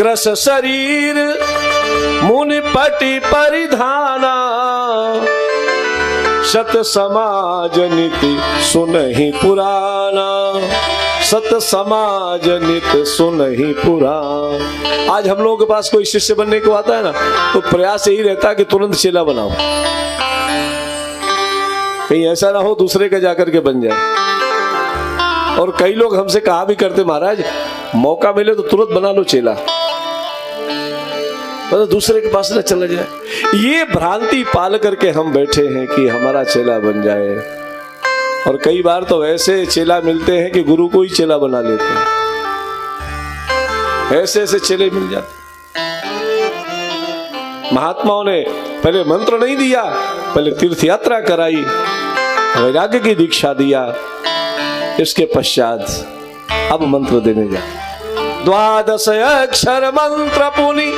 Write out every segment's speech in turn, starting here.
कृश शरीर मुनि पटी परिधाना, सत समाज नीति सुनहि पुराना, सत समाज नित सुनहि पुराण। आज हम लोगों के पास कोई शिष्य बनने को आता है ना, तो प्रयास यही रहता है कि तुरंत चेला बनाओ, कहीं ऐसा ना हो दूसरे का जाकर के बन जाए। और कई लोग हमसे कहा भी करते, महाराज मौका मिले तो तुरंत बना लो चेला, मतलब दूसरे के पास ना चला जाए। ये भ्रांति पाल करके हम बैठे हैं कि हमारा चेला बन जाए, और कई बार तो ऐसे चेला मिलते हैं कि गुरु को ही चेला बना लेते हैं, ऐसे ऐसे चेले मिल जाते। महात्माओं ने पहले मंत्र नहीं दिया, पहले तीर्थ यात्रा कराई, वैराग्य की दीक्षा दिया, इसके पश्चात अब मंत्र देने जा। 12 अक्षर मंत्र पुनि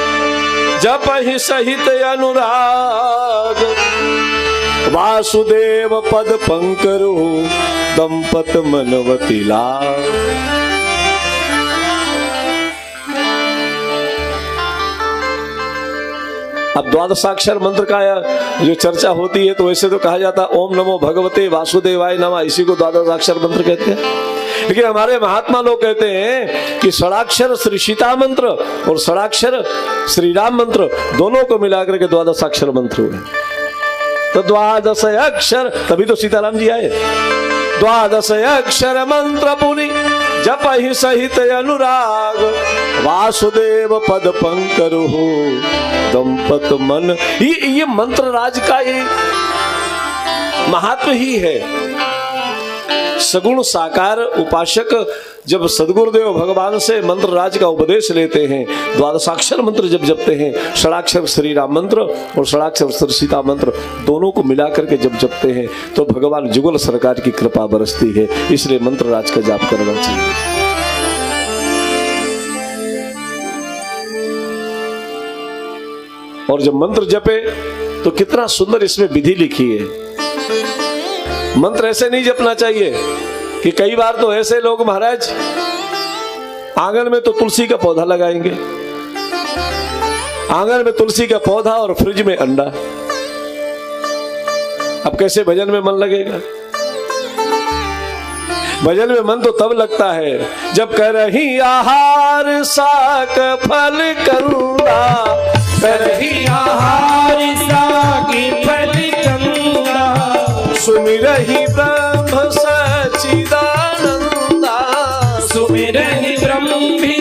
जपहि सहित अनुराग, वासुदेव पद पंकरु दंपत मनवती लाग। अब 12 मंत्र का जो चर्चा होती है तो वैसे तो कहा जाता ओम नमो भगवते वासुदेवाय नमः, इसी को 12 मंत्र कहते हैं। लेकिन हमारे महात्मा लोग कहते हैं कि षडाक्षर श्री सीता मंत्र और षडाक्षर श्री राम मंत्र दोनों को मिलाकर के 12 मंत्र हुए। तो 12 अक्षर, तभी तो सीताराम जी आए। 12 अक्षर मंत्र पुनि जपहि सहित अनुराग, वासुदेव पद पंकरु दंपत मन। ये मंत्र राज का ये महात्म ही है। सगुण साकार उपासक जब सदगुरुदेव भगवान से मंत्र राज का उपदेश लेते हैं, 12 मंत्र जब जपते हैं, षडाक्षर श्री राम मंत्र और षडाक्षर श्री सीता मंत्र दोनों को मिलाकर के जब जपते हैं तो भगवान जुगल सरकार की कृपा बरसती है। इसलिए मंत्र राज का जाप करना चाहिए। और जब मंत्र जपे तो कितना सुंदर इसमें विधि लिखी है। मंत्र ऐसे नहीं जपना चाहिए कि कई बार तो ऐसे लोग महाराज आंगन में तो तुलसी का पौधा लगाएंगे, आंगन में तुलसी का पौधा और फ्रिज में अंडा। अब कैसे भजन में मन लगेगा? भजन में मन तो तब लगता है जब करही आहार साक फल कंदा, करही आहार साक फल कंदा, सुमिरहि ब्रह्म सच्चिदानंदा, सुमिरहि ब्रह्म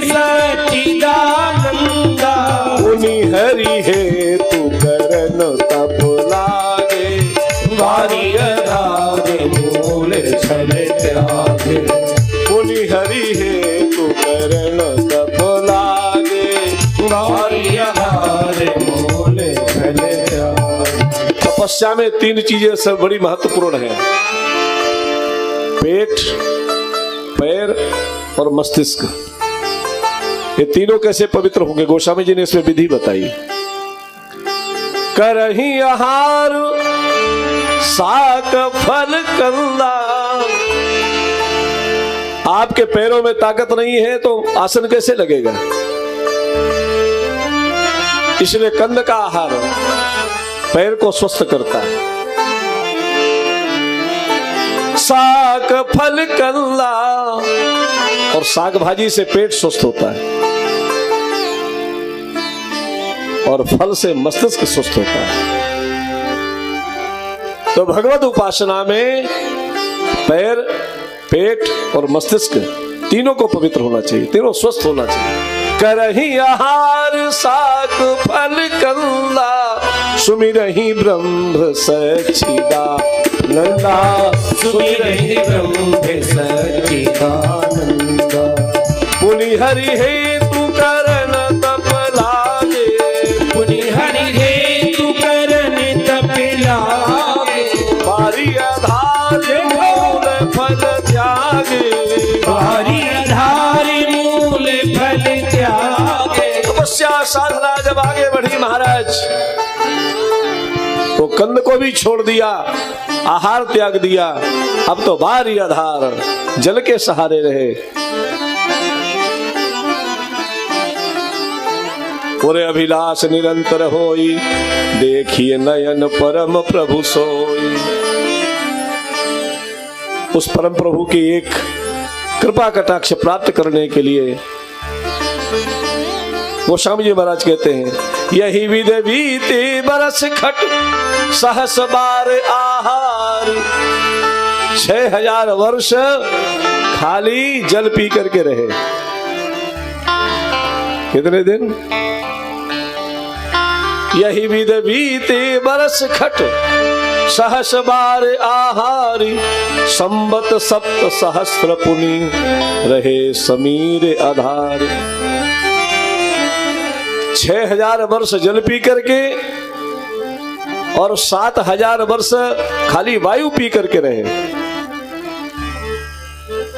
सच्चिदानंदा, उनि हरि हेतु करन तप लागे, वारी आधार मूल छल त्यागे, उनि हरि हेतु करन तप लागे, वारी आधार मूल छल त्यागे। तपस्या में 3 चीजें सब बड़ी महत्वपूर्ण है, पेट, पैर और मस्तिष्क। ये तीनों कैसे पवित्र होंगे? गोस्वामी जी ने इसमें विधि बताई। करही आहार साक फल कंदा। आपके पैरों में ताकत नहीं है तो आसन कैसे लगेगा? इसलिए कंद का आहार पैर को स्वस्थ करता है। साग फल कंदा, और साग भाजी से पेट स्वस्थ होता है और फल से मस्तिष्क स्वस्थ होता है। तो भगवत उपासना में पैर, पेट और मस्तिष्क तीनों को पवित्र होना चाहिए, तीनों स्वस्थ होना चाहिए। करही आहार साग फल कंदा, सुमिरहि ब्रह्म सच्चिदानंदा, सुमिरहि ब्रह्म सच्चिदानंदा, पुनि हरि हेतु करन तप लागे, पुनि हरि हेतु करन तप लागे, वारी आधार मूल फल त्यागे, वारी आधार मूल फल त्यागे। तपस्या साधना जब आगे बढ़ी महाराज तो कंद को भी छोड़ दिया, आहार त्याग दिया, अब तो बारी आधार जल के सहारे रहे। पूरे अभिलाष निरंतर होई, देखिए नयन परम प्रभु सोई। उस परम प्रभु की एक कृपा कटाक्ष प्राप्त करने के लिए गोस्वामी जी महाराज कहते हैं, यही विधि बीते बरस खट सहस बार आहार। 6000 वर्ष खाली जल पी करके रहे। कितने दिन? यही विधि बीते बरस खट सहस बार आहारी, संबत सप्त सहस्र पुनि रहे समीर आधार। 6000 वर्ष जल पी करके और 7000 वर्ष खाली वायु पी करके रहे।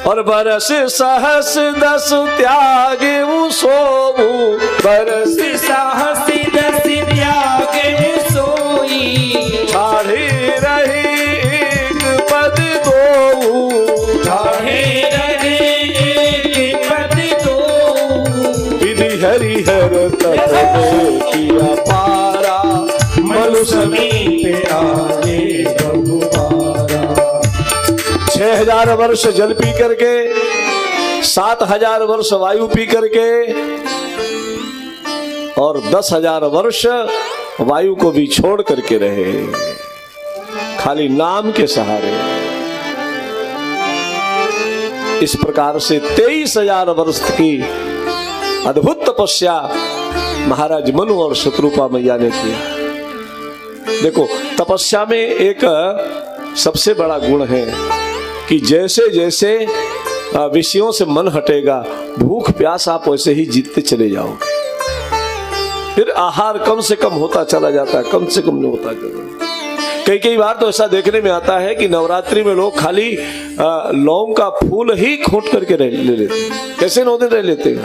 और बरस सहस 10 त्यागे सोऊ, बरस सहस 10 त्यागे सोई। ठाढ़े रहे एक पद दोऊ, ठाढ़े रहे एक पद दोऊ। विधि हरिहर तप किया पारा, मनु समीप आगे बहुबारा। 6000 वर्ष जल पी करके, 7000 वर्ष वायु पी करके और 10,000 वर्ष वायु को भी छोड़ करके रहे, खाली नाम के सहारे। इस प्रकार से 23,000 वर्ष की अद्भुत तपस्या महाराज मनु और शत्रुपा मैया ने किया। देखो, तपस्या में एक सबसे बड़ा गुण है कि जैसे जैसे विषयों से मन हटेगा, भूख प्यास आप वैसे ही जीतते चले जाओगे। फिर आहार कम से कम होता चला जाता है, कम से कम नहीं होता चला। कई बार तो ऐसा देखने में आता है कि नवरात्रि में लोग खाली लौंग का फूल ही खोट करके ले लेते हैं। कैसे 9 दिन रह लेते हैं?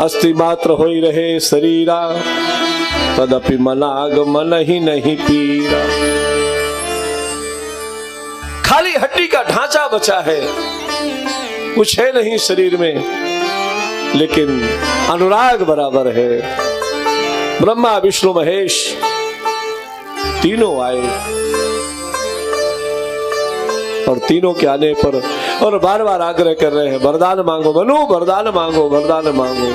अस्थि मात्र होई रहे शरीरा, तदपि मनाग मन ही नहीं पीरा। खाली हड्डी का ढांचा बचा है, कुछ है नहीं शरीर में, लेकिन अनुराग बराबर है। ब्रह्मा विष्णु महेश तीनों आए और तीनों के आने पर और बार बार आग्रह कर रहे हैं, वरदान मांगो मनु, वरदान मांगो, वरदान मांगो।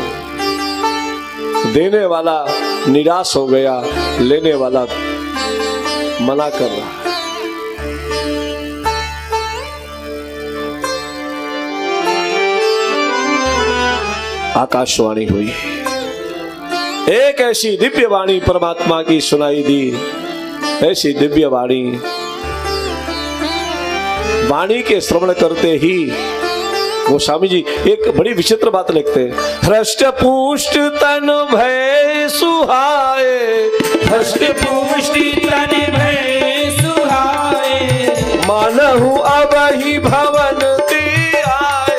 देने वाला निराश हो गया, लेने वाला मना कर रहा है। आकाशवाणी हुई, एक ऐसी दिव्य वाणी परमात्मा की सुनाई दी। ऐसी दिव्य वाणी, वाणी के श्रवण करते ही गोस्वामी जी एक बड़ी विचित्र बात लिखते हैं, हृष्ट पुष्ट तन भय सुहाए, हृष्ट पुष्ट तन भय सुहाए। मानहु अब ही भवन ते आए,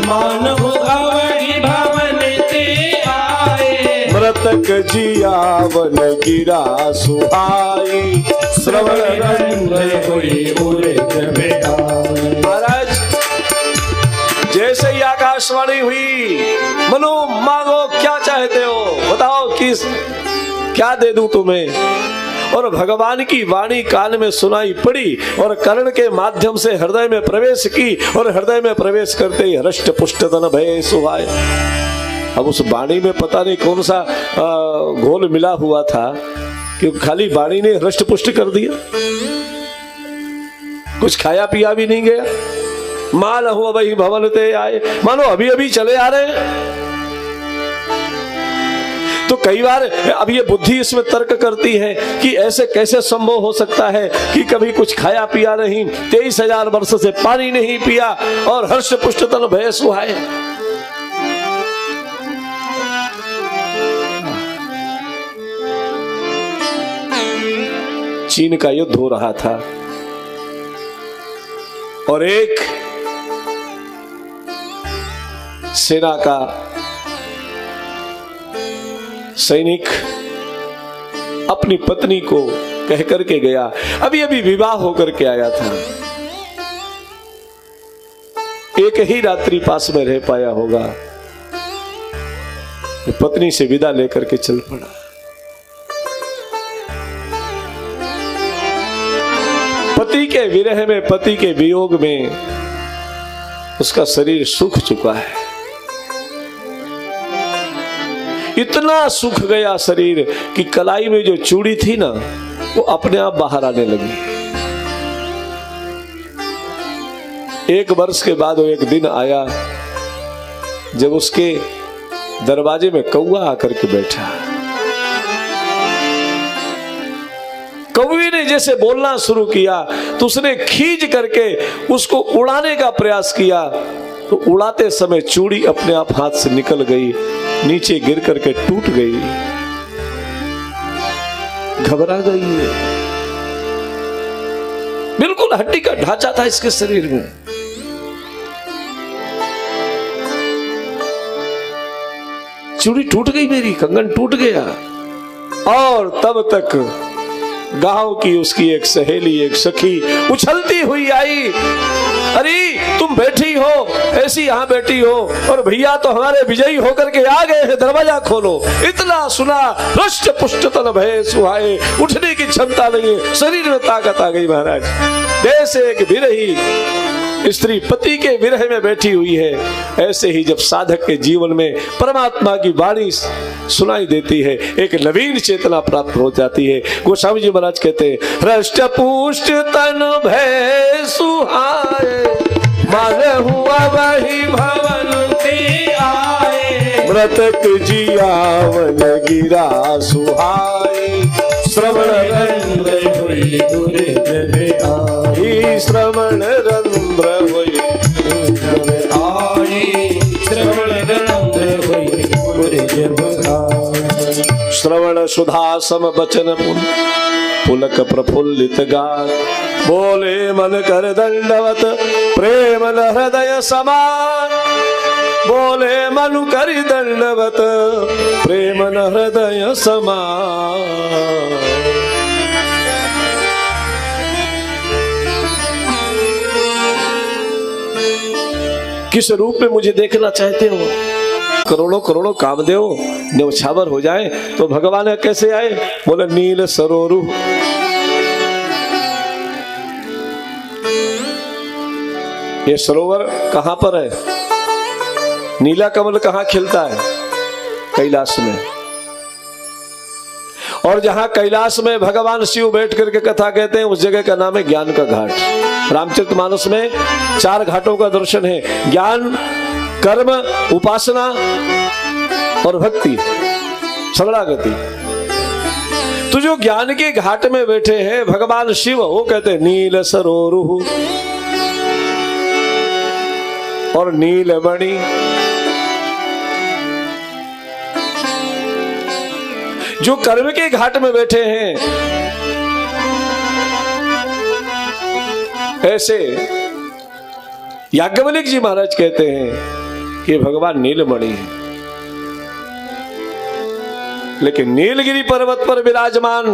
मानहु अब ही भवन ते आए। मृतक जियावन गिरा सुहाई, श्रवण रंग हुई उरित बेटाई। महाराज जैसे ही आकाशवाणी हुई, मनु मांगो क्या चाहते हो, बताओ किस क्या दे दूं तुम्हें। और भगवान की वाणी कान में सुनाई पड़ी और कर्ण के माध्यम से हृदय में प्रवेश की, और हृदय में प्रवेश करते ही हृष्ट पुष्ट तन भय सुहाए। अब उस वाणी में पता नहीं कौन सा घोल मिला हुआ था कि खाली वाणी ने हृष्ट पुष्ट कर दिया, कुछ खाया पिया भी नहीं गया। मान हो वही भवन ते आए, मानो अभी अभी चले आ रहे हैं। तो कई बार अब ये बुद्धि इसमें तर्क करती है कि ऐसे कैसे संभव हो सकता है कि कभी कुछ खाया पिया नहीं, 23,000 वर्ष से पानी नहीं पिया और हर्ष पुष्ट तन भय सुहाए। चीन का युद्ध हो रहा था और एक सेना का सैनिक अपनी पत्नी को कह करके गया, अभी अभी विवाह होकर के आया था। एक ही रात्रि पास में रह पाया होगा, पत्नी से विदा लेकर के चल पड़ा। पति के विरह में, पति के वियोग में उसका शरीर सूख चुका है। इतना सूख गया शरीर कि कलाई में जो चूड़ी थी ना, वो अपने आप बाहर आने लगी। एक वर्ष के बाद वो एक दिन आया जब उसके दरवाजे में कौवा आकर के बैठा। कौवे ने जैसे बोलना शुरू किया तो उसने खींच करके उसको उड़ाने का प्रयास किया, तो उड़ाते समय चूड़ी अपने आप हाथ से निकल गई, नीचे गिर करके टूट गई। घबरा गई है। बिल्कुल हड्डी का ढांचा था इसके शरीर में। चूड़ी टूट गई, मेरी कंगन टूट गया। और तब तक गांव की उसकी एक सहेली, एक सखी उछलती हुई आई। अरे तुम बैठी हो, ऐसी यहाँ बैठी हो, और भैया तो हमारे विजयी होकर के आ गए हैं, दरवाजा खोलो। इतना सुना, हृष्ट पुष्ट तन भय सुहाए, उठने की क्षमता नहीं है, शरीर में ताकत आ गई महाराज। जैसे एक विरही स्त्री पति के विरह में बैठी हुई है, ऐसे ही जब साधक के जीवन में परमात्मा की वाणी सुनाई देती है, एक नवीन चेतना प्राप्त हो जाती है। गोस्वामी जी महाराज कहते हैं, हृष्ट पुष्ट तन भय सुहाए, मन हुआ वही भवन ते आए, मृतक जीवन गिरा सुहाए, श्रवण रंध्र हुई दुर्जन आई, श्रवण रंध्र हुई दुर्जन आई, श्रवण रंध्र हुई दुर्जन आई। श्रवण सुधा सम बचन पुलक प्रफुल्लित गान, बोले मन कर दंडवत प्रेम हृदय समान, बोले मनु करि दंडवत प्रेम हृदय समान। किस रूप में मुझे देखना चाहते हो? करोड़ों करोड़ों कामदेव न्यौछावर हो जाए तो भगवान कैसे आए? बोले नील सरोरु। ये सरोवर कहां पर है? नीला कमल कहां खिलता है? कैलाश में। और जहां कैलाश में भगवान शिव बैठ करके कथा कहते हैं, उस जगह का नाम है ज्ञान का घाट। रामचरितमानस में 4 घाटों का दर्शन है, ज्ञान, कर्म, उपासना और भक्ति, शरणागति। तो जो ज्ञान के घाट में बैठे हैं भगवान शिव, वो कहते हैं नील सरोरु और नीलमणि। जो कर्म के घाट में बैठे हैं, ऐसे याज्ञवल्क्य जी महाराज कहते हैं कि भगवान नीलमणि है। लेकिन नीलगिरी पर्वत पर विराजमान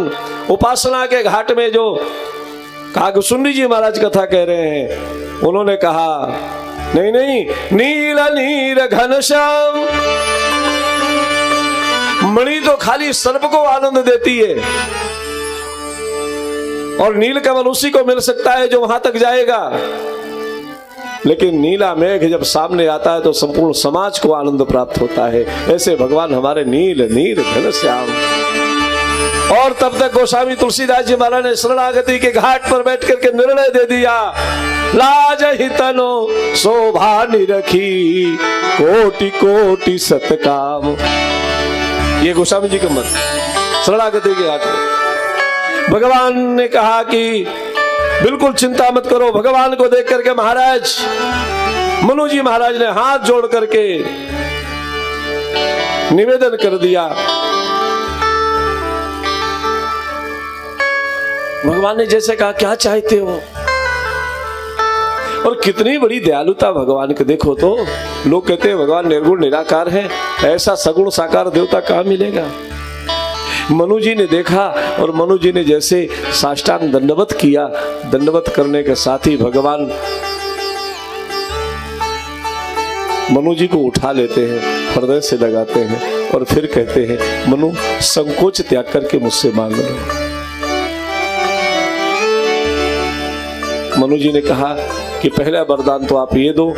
उपासना के घाट में जो कागसुंडी जी महाराज कथा कह रहे हैं, उन्होंने कहा नहीं नहीं, नील नीर घनश्याम। मणि तो खाली सर्प को आनंद देती है, और नील कमल उसी को मिल सकता है जो वहां तक जाएगा। लेकिन नीला मेघ जब सामने आता है तो संपूर्ण समाज को आनंद प्राप्त होता है। ऐसे भगवान हमारे नील नीर घनश्याम। और तब तक गोस्वामी तुलसीदास जी महाराज ने शरणागति के घाट पर बैठ करके निर्णय दे दिया, लाज ही तनो शोभा निरखी, कोटि कोटि सतकाम। ये गोस्वामी जी का मत, शरणागति के घाट में भगवान ने कहा कि बिल्कुल चिंता मत करो। भगवान को देख करके महाराज मनु जी महाराज ने हाथ जोड़ करके निवेदन कर दिया। भगवान ने जैसे कहा, क्या चाहते हो? और कितनी बड़ी दयालुता भगवान के देखो तो। लोग कहते हैं भगवान निर्गुण निराकार है, ऐसा सगुण साकार देवता कहाँ मिलेगा? मनु जी ने देखा और मनु जी ने जैसे साष्टांग दंडवत किया, दंडवत करने के साथ ही भगवान मनु जी को उठा लेते हैं, हृदय से लगाते हैं और फिर कहते हैं, मनु संकोच त्याग करके मुझसे मांग लो। मनु जी ने कहा कि पहला वरदान तो आप ये दो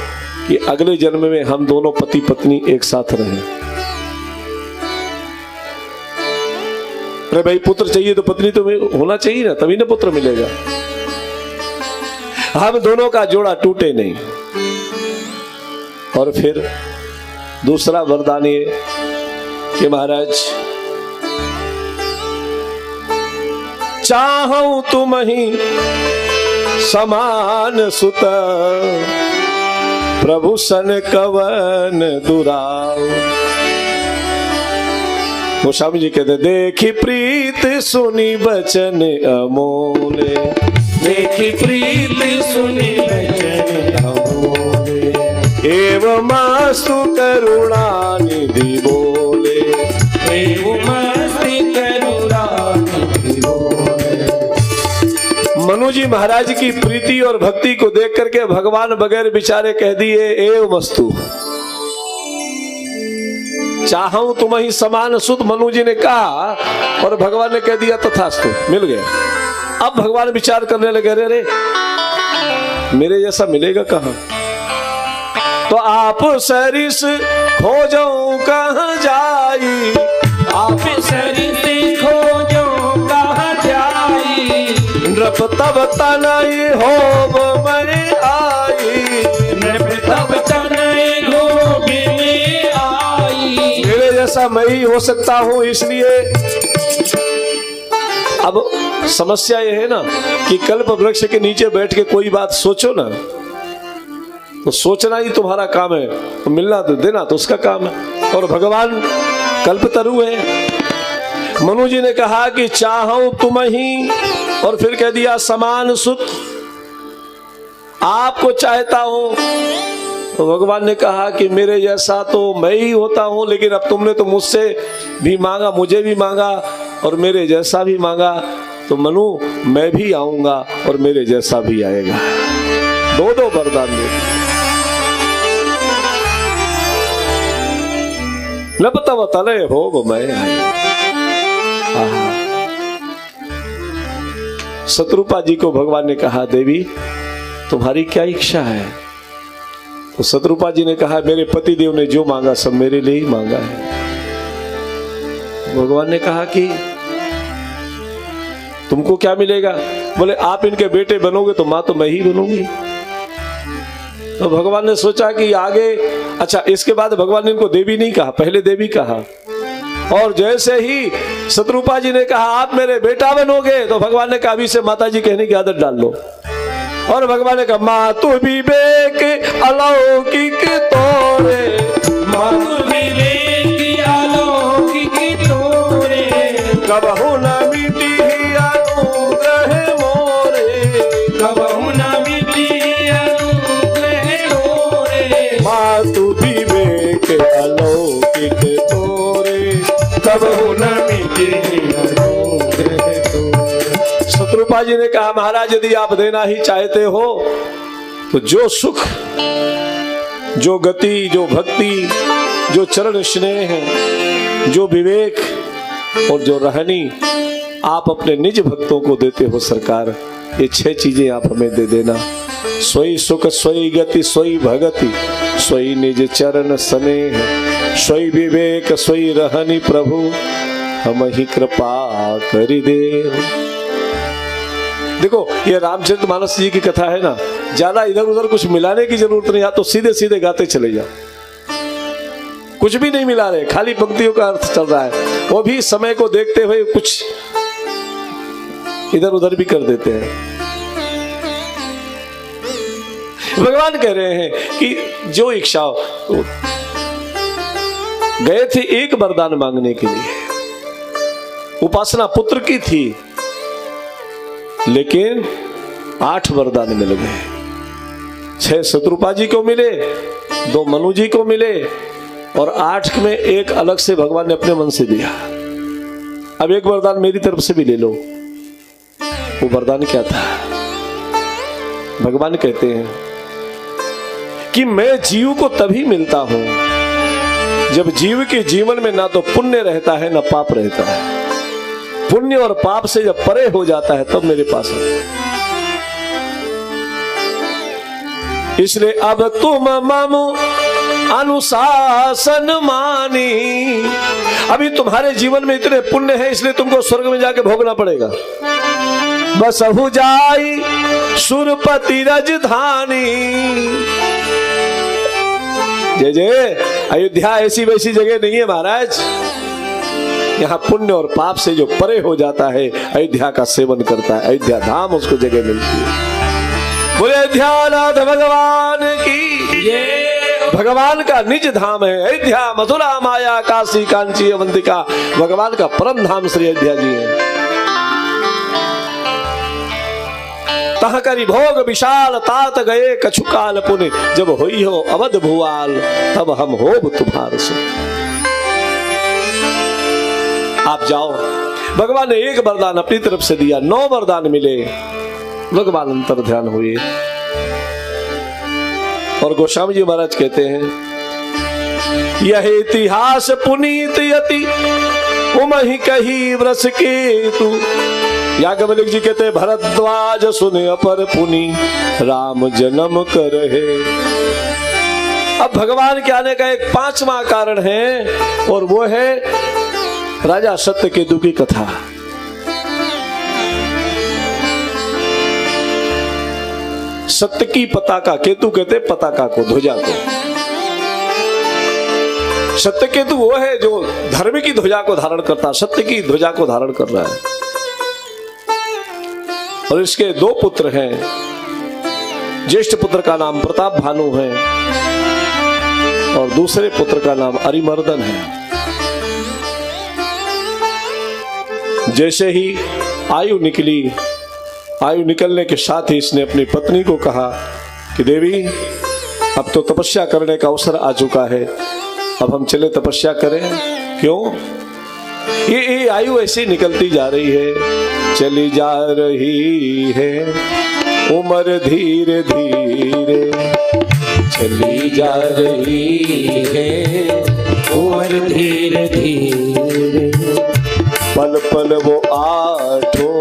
कि अगले जन्म में हम दोनों पति पत्नी एक साथ रहें। अरे भाई पुत्र चाहिए तो पत्नी तो होना चाहिए ना, तभी ना पुत्र मिलेगा। हम दोनों का जोड़ा टूटे नहीं। और फिर दूसरा वरदान ये कि महाराज चाहूं तुम ही समान सुत, प्रभु सन कवन दुराव। गोस्वामी जी कहते, देखी प्रीत सुनी बचन अमोले, देखी प्रीत सुनी बचन अमोले, एवं मास्तु करुणा निधि बोले, एवं मस्ति करुणा निधि बोले। मनु जी महाराज की प्रीति और भक्ति को देख करके भगवान बगैर विचारे कह दिए, एव मस्तु, चाहूं तुम ही समान सुत। मनु जी ने कहा और भगवान ने कह दिया तथास्तु, मिल गया। अब भगवान विचार करने लगे, रे मेरे जैसा मिलेगा कहां? तो आप सरिस खोजो कहां जाई, आप सरिस खोजो कहां जाई, नृप तब तनय होब में आई, नृप तब तनय होब में आई। मेरे जैसा मैं ही हो सकता हूं, इसलिए अब समस्या यह है ना कि कल्प वृक्ष के नीचे बैठ के कोई बात सोचो ना, तो सोचना ही तुम्हारा काम है, तो मिलना तो देना तो उसका काम है। और भगवान कल्पतरु है। मनु जी ने कहा कि चाहूं तुम ही, और फिर कह दिया समान सुत, आपको चाहता हूं। तो भगवान ने कहा कि मेरे जैसा तो मैं ही होता हूं, लेकिन अब तुमने तो मुझसे भी मांगा, मुझे भी मांगा और मेरे जैसा भी मांगा, तो मनु मैं भी आऊंगा और मेरे जैसा भी आएगा। दो दो वरदान दे। लपतव तले हो मैं शत्रुपा जी को भगवान ने कहा, देवी तुम्हारी क्या इच्छा है? तो शत्रुपा जी ने कहा, मेरे पति देव ने जो मांगा सब मेरे लिए ही मांगा है। भगवान ने कहा कि तुमको क्या मिलेगा? बोले आप इनके बेटे बनोगे तो मां तो मैं ही बनूंगी। तो भगवान ने सोचा कि आगे, अच्छा इसके बाद भगवान ने इनको देवी नहीं कहा, पहले देवी कहा। और जैसे ही शत्रुपा जी ने कहा आप मेरे बेटा बनोगे, तो भगवान ने कहा अभी से माता जी कहने की आदत डाल लो। और भगवान ने कहा मातु विवेक अलौकिक तोरे, मातु विवेक अलौकिक तोरे, कबहु न मिटी अनुग्रह मोरे, कबहु न मिटी अनुग्रह तोरे। मातु विवेक अलौकिक तोरे, कबहु न मिटी अनुग्रह तोरे। शत्रुपा जी ने कहा महाराज यदि आप देना ही चाहते हो तो जो सुख, जो गति, जो भक्ति, जो चरण स्नेह, जो विवेक और जो रहनी आप अपने निज भक्तों को देते हो सरकार, ये 6 चीजें आप हमें दे देना। सोई सुख, सोई गति, सोई भगति, सोई निज चरण स्नेह, सोई विवेक, सोई रहनी प्रभु हम ही कृपा करी दे। देखो ये रामचरितमानस जी की कथा है ना, ज्यादा इधर उधर कुछ मिलाने की जरूरत नहीं, या तो सीधे सीधे गाते चले जाओ, कुछ भी नहीं मिला रहे, खाली पंक्तियों का अर्थ चल रहा है, वो भी समय को देखते हुए कुछ इधर उधर भी कर देते हैं। भगवान कह रहे हैं कि जो इच्छा हो, गए थे एक वरदान मांगने के लिए, उपासना पुत्र की थी, लेकिन 8 वरदान मिल गए। 6 शत्रुपा जी को मिले, 2 मनु जी को मिले, और 8 में एक अलग से भगवान ने अपने मन से दिया। अब एक वरदान मेरी तरफ से भी ले लो। वो वरदान क्या था? भगवान कहते हैं कि मैं जीव को तभी मिलता हूं जब जीव के जीवन में ना तो पुण्य रहता है ना पाप रहता है। पुण्य और पाप से जब परे हो जाता है तब मेरे पास आता है। इसलिए अब तुम मम अनुशासन मानी, अभी तुम्हारे जीवन में इतने पुण्य है इसलिए तुमको स्वर्ग में जाके भोगना पड़ेगा। बस अहु जाई सुरपति राजधानी। जय जय, अयोध्या ऐसी वैसी जगह नहीं है महाराज। यहाँ पुण्य और पाप से जो परे हो जाता है अयोध्या का सेवन करता है, अयोध्या धाम उसको जगह मिलती है। बोले अयोध्यानाथ भगवान की, ये भगवान का निज धाम है अयोध्या। मथुरा माया काशी कांची अवंतिका, भगवान का परम धाम श्री अयोध्या जी है। तह करी भोग विशाल तात गए कछुकाल पुनि, जब होई हो अवध भुआल तब हम होब तुम्हार से। आप जाओ। भगवान ने एक वरदान अपनी तरफ से दिया, 9 वरदान मिले। भगवान अंतर ध्यान हुए और गोस्वामी जी महाराज कहते हैं यह इतिहास पुनीत यति उमहि कही व्रस के तू। याज्ञवल्क्य जी कहते भरद्वाज सुने अपर पुनि राम जन्म कर है। अब भगवान के आने का एक 5वां कारण है और वो है राजा सत्यकेतु की कथा। सत्य की पताका, केतु कहते पताका को, ध्वजा को। सत्यकेतु वो है जो धर्म की ध्वजा को धारण करता, सत्य की ध्वजा को धारण कर रहा है। और इसके 2 पुत्र हैं। ज्येष्ठ पुत्र का नाम प्रताप भानु है और दूसरे पुत्र का नाम अरिमर्दन है। जैसे ही आयु निकली, आयु निकलने के साथ ही इसने अपनी पत्नी को कहा कि देवी अब तो तपस्या करने का अवसर आ चुका है, अब हम चले तपस्या करें। क्यों? ये आयु ऐसी निकलती जा रही है, चली जा रही है उम्र धीरे धीरे, चली जा रही है उम्र धीरे धीरे। पल पल वो आठों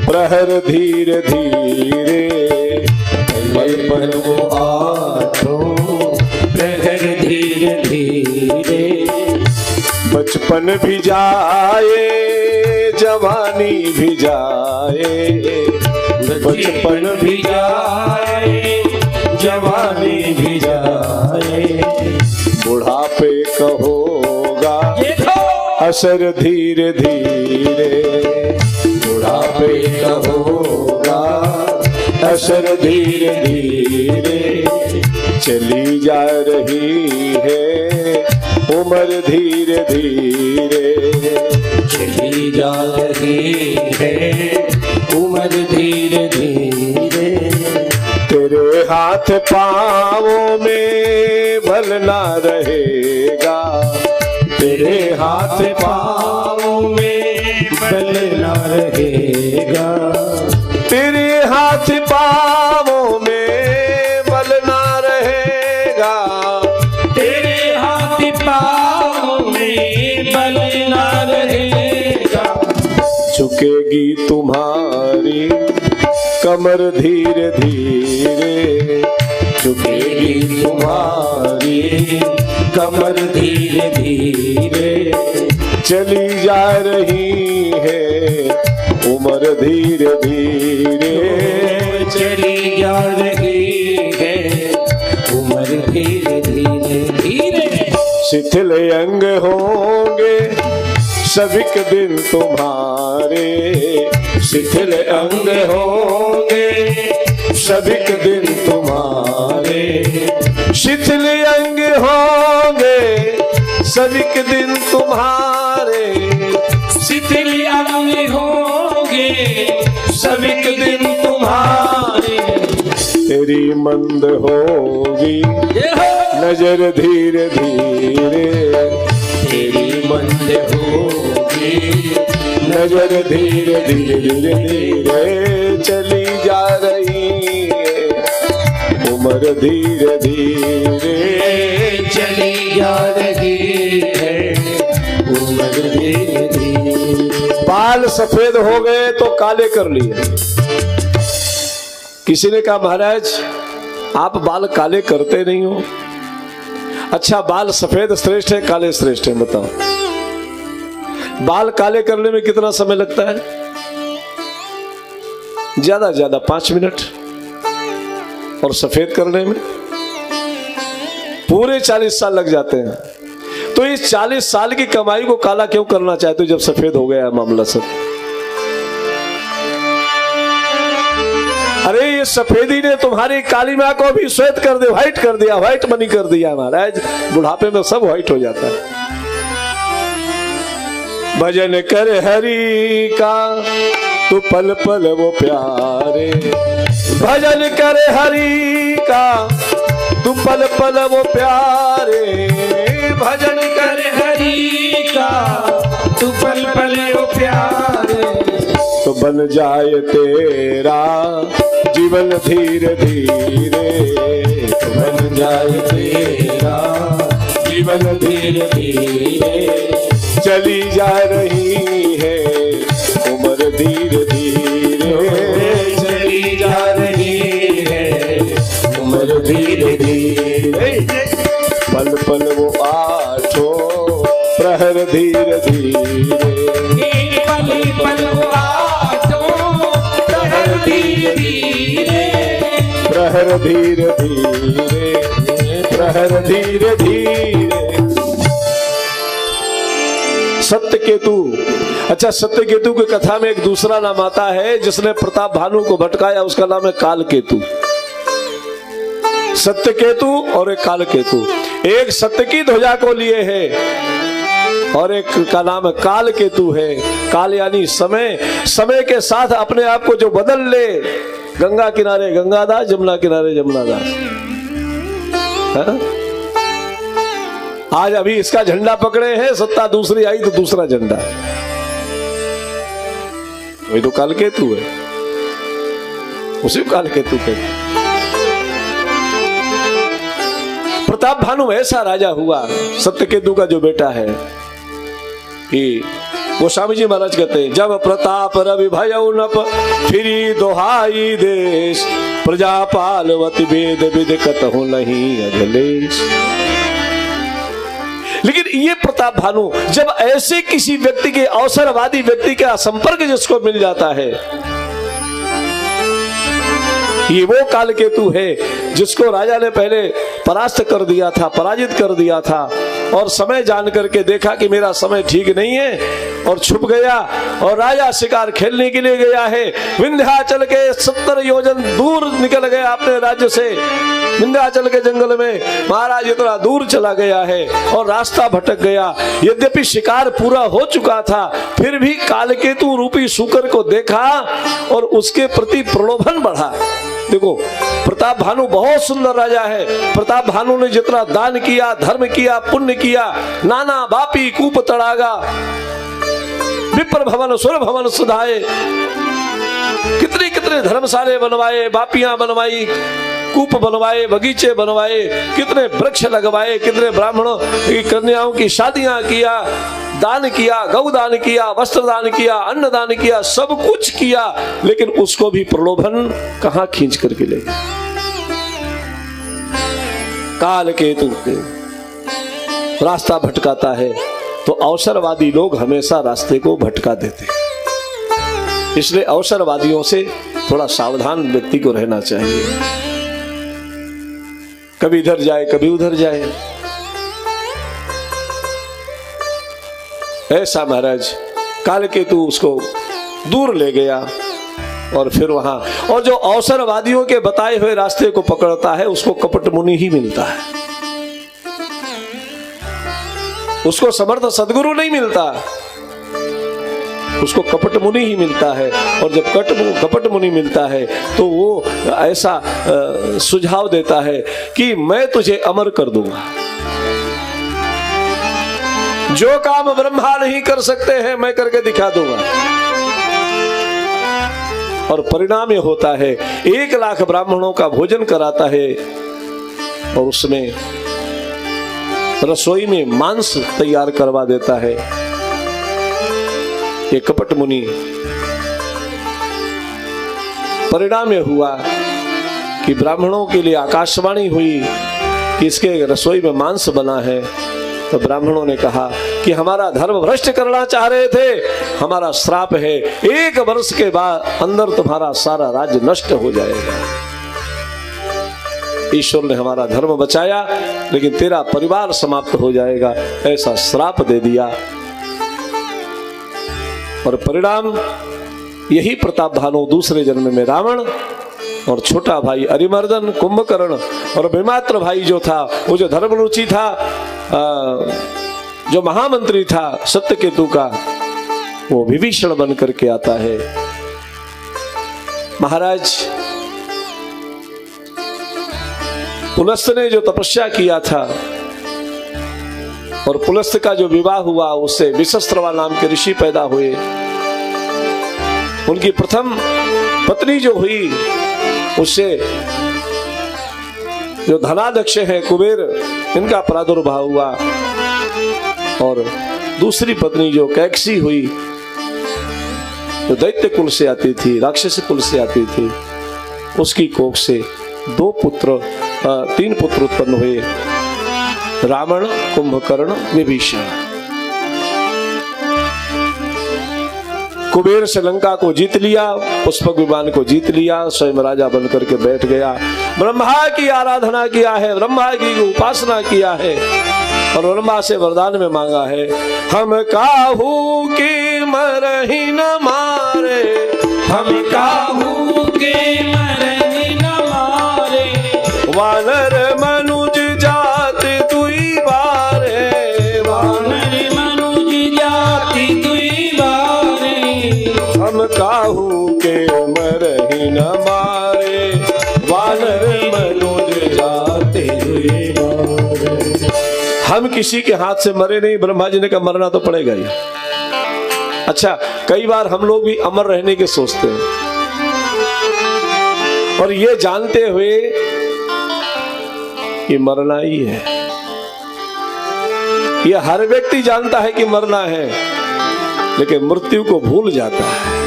प्रहर धीरे धीरे, पल पल वो आठों प्रहर धीरे धीरे। बचपन भी जाए जवानी भी जाए, बचपन भी जाए जवानी भी जाए। बुढ़ापे कहोगा असर धीरे धीरे, बुढ़ापे कहोगा असर धीरे धीरे। चली जा रही है उम्र धीरे धीरे, चली जा रही है उम्र धीरे धीरे। तेरे हाथ पाँवों में बल ना रहेगा, तेरे हाथ पाँवों में बल ना रहेगा। तेरे हाथ पाँवों में बल ना रहेगा, तेरे हाथ पाँवों में बल ना रहेगा। झुकेगी तुम्हारी कमर धीरे धीरे, झुकेगी तुम्हारी कमर धीरे धीरे। चली जा रही है उम्र धीरे धीरे, चली जा रही है उम्र धीरे धीरे धीरे। शिथिल अंग होंगे सभिक दिन तुम्हारे, शिथिल अंग होंगे सभिक दिन तुम्हारे। शिथिल अंग होंगे सभिक दिन तुम्हारे, शिथिल अंग होंगे सभिक दिन तुम्हारे। तेरी मंद होगी नजर धीरे धीरे, तेरी मंद होगी नजर धीरे धीरे धीरे। चली जा रही है उम्र धीरे धीरे चली जा रही है, उम्र धीरे धीरे। बाल सफेद हो गए तो काले कर लिए। किसी ने कहा महाराज आप बाल काले करते नहीं हो। अच्छा बाल सफेद श्रेष्ठ है काले श्रेष्ठ है, बताओ। बाल काले करने में कितना समय लगता है? ज्यादा ज्यादा 5 मिनट, और सफेद करने में पूरे 40 साल लग जाते हैं। तो इस 40 साल की कमाई को काला क्यों करना चाहते हो जब सफेद हो गया है मामला सब? अरे ये सफेदी ने तुम्हारी काली माँ को भी श्वेत कर दिया, व्हाइट कर दिया, व्हाइट मनी कर दिया महाराज। बुढ़ापे में सब व्हाइट हो जाता है। भजन कर हरि का तू पल पल वो प्यारे, भजन कर हरि का तू पल पल वो प्यारे, भजन कर हरि का तू पल पल वो प्यारे। तो बन जाए तेरा जीवन धीरे धीरे, तो बन जाए तेरा जीवन धीरे धीरे। चली जा रही है उम्र धीरे धीरे, चली जा रही है उम्र धीरे धीरे। पल पल वो आठों प्रहर धीरे धीरे, पल पल वो आठों प्रहर धीरे धीरे, प्रहर धीरे धीरे, प्रहर धीरे धीरे। सत्यकेतु, अच्छा सत्यकेतु की कथा में एक दूसरा नाम आता है जिसने प्रताप भानु को भटकाया, उसका नाम है कालकेतु। सत्यकेतु और एक कालकेतु, एक सत्य की ध्वजा को लिए है और एक का नाम है कालकेतु है। काल यानी समय, समय के साथ अपने आप को जो बदल ले। गंगा किनारे गंगादास, जमुना किनारे जमुनादास। हाँ? आज अभी इसका झंडा पकड़े हैं, सत्ता दूसरी आई तो दूसरा झंडा। वही तो कालकेतु है, उसी को कालकेतु कहते हैं। प्रताप भानु ऐसा राजा हुआ, सत्यकेतु का जो बेटा है, कि गोस्वामी जी महाराज कहते हैं, जब प्रताप रवि भयउ नप फिरी दोहाई देश, प्रजापालवति वेद विद कतहु नहीं अजलेश। लेकिन ये प्रताप भानु जब ऐसे किसी व्यक्ति के, अवसरवादी व्यक्ति का संपर्क जिसको मिल जाता है, ये वो कालकेतु है जिसको राजा ने पहले परास्त कर दिया था, पराजित कर दिया था, और समय जान करके देखा कि मेरा समय ठीक नहीं है और छुप गया, और राजा शिकार खेलने के लिए गया है। विंध्याचल के 70 योजन दूर निकल गया अपने राज्य से, विंध्याचल के जंगल में महाराज इतना दूर चला गया है और रास्ता भटक गया। यद्यपि शिकार पूरा हो चुका था, फिर भी कालकेतु रूपी शूकर को देखा और उसके प्रति प्रलोभन बढ़ा। देखो प्रताप भानु बहुत सुंदर राजा है। प्रताप भानु ने जितना दान किया, धर्म किया, पुण्य किया, नाना बापी कूप तड़ागा, विप्र भवन सुर भवन सुधाए, कितने कितने धर्मशाले बनवाए, बापियां बनवाई, कूप बनवाए, बगीचे बनवाए, कितने वृक्ष लगवाए, कितने ब्राह्मणों की कन्याओं की शादियां किया, दान किया, गौ दान किया, वस्त्र दान किया, अन्न दान किया, सब कुछ किया, लेकिन उसको भी प्रलोभन कहां खींच करके ले गया? कालकेतु रास्ता भटकाता है, तो अवसरवादी लोग हमेशा रास्ते को भटका देते हैं। इसलिए अवसरवादियों से थोड़ा सावधान व्यक्ति को रहना चाहिए। कभी इधर जाए, कभी उधर जाए। ऐसा महाराज कालकेतु उसको दूर ले गया, और फिर वहां, और जो अवसरवादियों के बताए हुए रास्ते को पकड़ता है उसको कपट मुनि ही मिलता है, उसको समर्थ सदगुरु नहीं मिलता, उसको कपट मुनि ही मिलता है। और जब कपट मुनि मिलता है तो वो ऐसा सुझाव देता है कि मैं तुझे अमर कर दूंगा, जो काम ब्रह्मा नहीं कर सकते हैं मैं करके दिखा दूंगा। और परिणाम ये होता है 1 लाख ब्राह्मणों का भोजन कराता है और उसमें रसोई में मांस तैयार करवा देता है। ये कपट मुनि, परिणाम यह हुआ कि ब्राह्मणों के लिए आकाशवाणी हुई कि इसके रसोई में मांस बना है। तो ब्राह्मणों ने कहा कि हमारा धर्म भ्रष्ट करना चाह रहे थे, हमारा श्राप है, 1 वर्ष के बाद अंदर तुम्हारा सारा राज्य नष्ट हो जाएगा। ईश्वर ने हमारा धर्म बचाया, लेकिन तेरा परिवार समाप्त हो जाएगा, ऐसा श्राप दे दिया। और परिणाम यही प्रताप भानु दूसरे जन्म में रावण और छोटा भाई अरिमर्दन, कुंभकर्ण और विमात्र भाई जो था, वो जो धर्मरुचि था, जो महामंत्री था सत्यकेतु का, वो विभीषण बन करके आता है। महाराज पुलस्त ने जो तपस्या किया था और पुलस्त का जो विवाह हुआ, उससे विशस्त्रवा नाम के ऋषि पैदा हुए। उनकी प्रथम पत्नी जो हुई, उससे जो धनाध्यक्ष है कुबेर, इनका प्रादुर्भाव हुआ। और दूसरी पत्नी जो कैकसी हुई, जो दैत्य कुल से आती थी, राक्षसी कुल से आती थी, उसकी कोख से 3 पुत्र उत्पन्न हुए, रावण, कुंभकर्ण, विभीषण। कुबेर से लंका को जीत लिया, पुष्पक विमान को जीत लिया, स्वयं राजा बनकर के बैठ गया। ब्रह्मा की आराधना किया है, ब्रह्मा की उपासना किया है और ब्रह्मा से वरदान में मांगा है, हम काहू के मरहि न मारे, हम काहू के मरहि न मारे, वानर मनुज जात दुई बारे, वानर मनुज जाति दुई बारे, हम काहू के मरहि न मारे, वानर मनुज जाति दुई बारे। हम किसी के हाथ से मरे नहीं, ब्रह्मा जी ने कहा मरना तो पड़ेगा ही। अच्छा, कई बार हम लोग भी अमर रहने के सोचते हैं और ये जानते हुए कि मरना ही है। ये हर व्यक्ति जानता है कि मरना है, लेकिन मृत्यु को भूल जाता है।